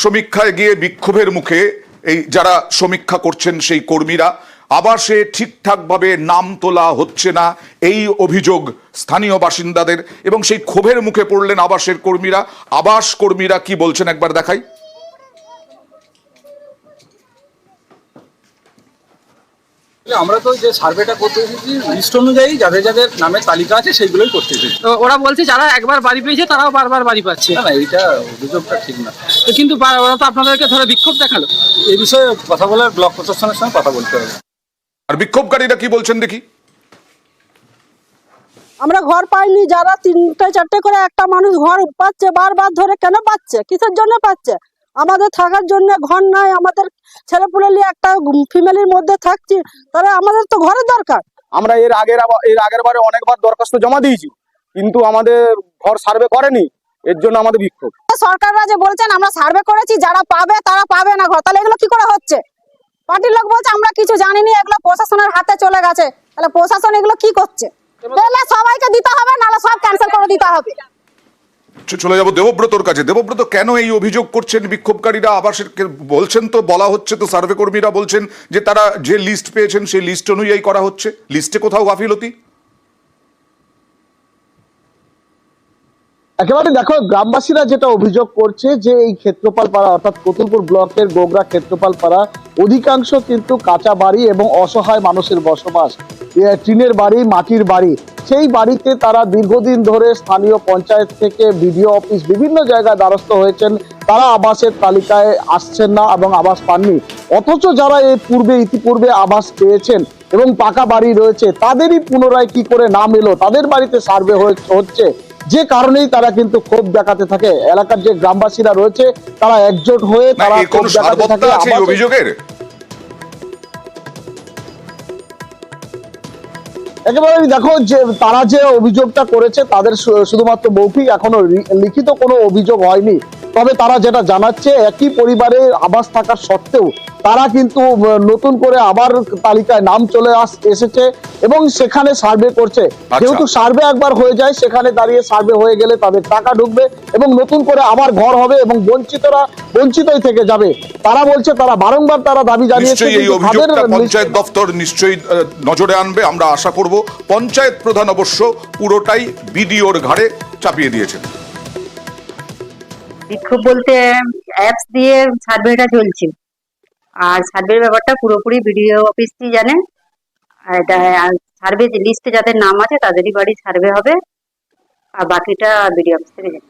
সমীক্ষায় গিয়ে বিক্ষোভের মুখে এই যারা সমীক্ষা করছেন সেই কর্মীরা, আবাসে ঠিকঠাকভাবে নাম তোলা হচ্ছে না এই অভিযোগ স্থানীয় বাসিন্দাদের, এবং সেই ক্ষোভের মুখে পড়লেন আবাসের কর্মীরা। আবাস কর্মীরা কি বলছেন একবার দেখাই। আমরা তো যে সার্ভেটা করতে এসেছি লিস্ট অনুযায়ী যাদের যাদের নামের তালিকা আছে সেইগুলোই করতে এসেছি। তো ওরা বলছে যারা একবার বাড়ি পেয়েছে তারাও বারবার বাড়ি পাচ্ছে। না, এইটা অভিযোগটা ঠিক না। তো কিন্তু ওরা তো আপনাদেরকে ধরে বিক্ষোভ দেখালো। এই বিষয়ে কথা বলে ব্লক প্রশাসনের সঙ্গে কথা বলতে হবে। আর বিক্ষোভকারীরা কি বলছেন দেখি। আমরা ঘর পাইনি, যারা 3টে-4টে করে একটা মানুষ ঘর পাচ্ছে, বারবার ধরে কেন পাচ্ছে, কিসের জন্য পাচ্ছে? আমাদের থাকার জন্য ঘর নাই, আমাদের ছেলেপুলে নিয়ে একটা ফ্যামিলির মধ্যে থাকছি, তাহলে আমাদের তো ঘরের দরকার। আমরা এর আগের বারে অনেকবার দরখাস্ত জমা দিয়েছি, কিন্তু আমাদের ঘর সার্ভে করেনি, এর জন্য আমাদের বিক্ষোভ। সরকাররা যে বলছেন আমরা সার্ভে করেছি, যারা পাবে তারা পাবে না ঘর, তাহলে এগুলো কি করে হচ্ছে? পার্টির লোক বলছে আমরা কিছু জানিনি, এগুলো প্রশাসনের হাতে চলে গেছে। তাহলে প্রশাসন এগুলো কি করছে? তাহলে সবাইকে দিতে হবে, নাহলে সব ক্যান্সেল করে দিতে হবে। চলে যাব দেবব্রতর কাছে। দেবব্রত, কেন এই অভিযোগ করছেন বিক্ষোভকারীরা? আবাসের বলছেন তো, বলা হচ্ছে তো, সার্ভে কর্মীরা বলছেন যে তারা যে লিস্ট পেয়েছেন সেই লিস্ট অনুযায়ী করা হচ্ছে, লিস্টে কোথাও গাফিলতি। একেবারে দেখো, গ্রামবাসীরা যেটা অভিযোগ করছে যে এই ক্ষেত্রপাল পাড়া অর্থাৎ কতুলপুর ব্লকের গোগরা ক্ষেত্রপাল পাড়া অধিকাংশ কিন্তু কাঁচা বাড়ি এবং অসহায় মানুষের বসবাস, টিনের বাড়ি, মাটির বাড়ি। সেই বাড়িতে তারা দীর্ঘদিন ধরে স্থানীয় পঞ্চায়েত থেকে বিডিও অফিস বিভিন্ন জায়গায় দ্বারস্থ হয়েছেন, তারা আবাসের তালিকায় আসছেন না এবং আবাস পাননি। অথচ যারা ইতিপূর্বে আবাস পেয়েছেন এবং পাকা বাড়ি রয়েছে, তাদেরই পুনরায় কি করে নাম এলো, তাদের বাড়িতে সার্ভে হচ্ছে, যে কারণেই তারা কিন্তু ক্ষোভ দেখাতে থাকে। এলাকার যে গ্রামবাসীরা রয়েছে তারা একজোট হয়ে তারা ক্ষোভ দেখাতে থাকে অভিযোগের। একেবারে দেখো, যে তারা যে অভিযোগটা করেছে তাদের শুধুমাত্র মৌখিক, এখনো লিখিত কোনো অভিযোগ হয়নি। তবে তারা যেটা জানাচ্ছে, একই পরিবারে আবাস থাকার সত্ত্বেও তারা কিন্তু নতুন করে আবার তালিকায় নাম চলে এসেছে এবং সেখানে সার্ভে করছে। যেহেতু সার্ভে একবার হয়ে যায়, সেখানে দাঁড়িয়ে সার্ভে হয়ে গেলে তাদের টাকা ঢুকবে এবং নতুন করে আবার ঘর হবে এবং বঞ্চিতই থেকে যাবে। তারা বলছে, তারা বারংবার তারা দাবি জানিয়েছে এই অভিযোগটা পঞ্চায়েত দপ্তর নিশ্চয়ই নজরে আনবে, আমরা আশা করব। পঞ্চায়েত প্রধান অবশ্য পুরোটাই বিডিওর ঘাড়ে চাপিয়ে দিয়েছেন। বিক্ষোভ বলতে অ্যাপস দিয়ে সার্ভেটা চলছে, আর সার্ভের ব্যাপারটা পুরোপুরি বিডিও অফিসই জানে। আর সার্ভে লিস্টে যাদের নাম আছে তাদেরই বাড়ি সার্ভে হবে, আর বাকিটা বিডিও অফিস থেকে জানে।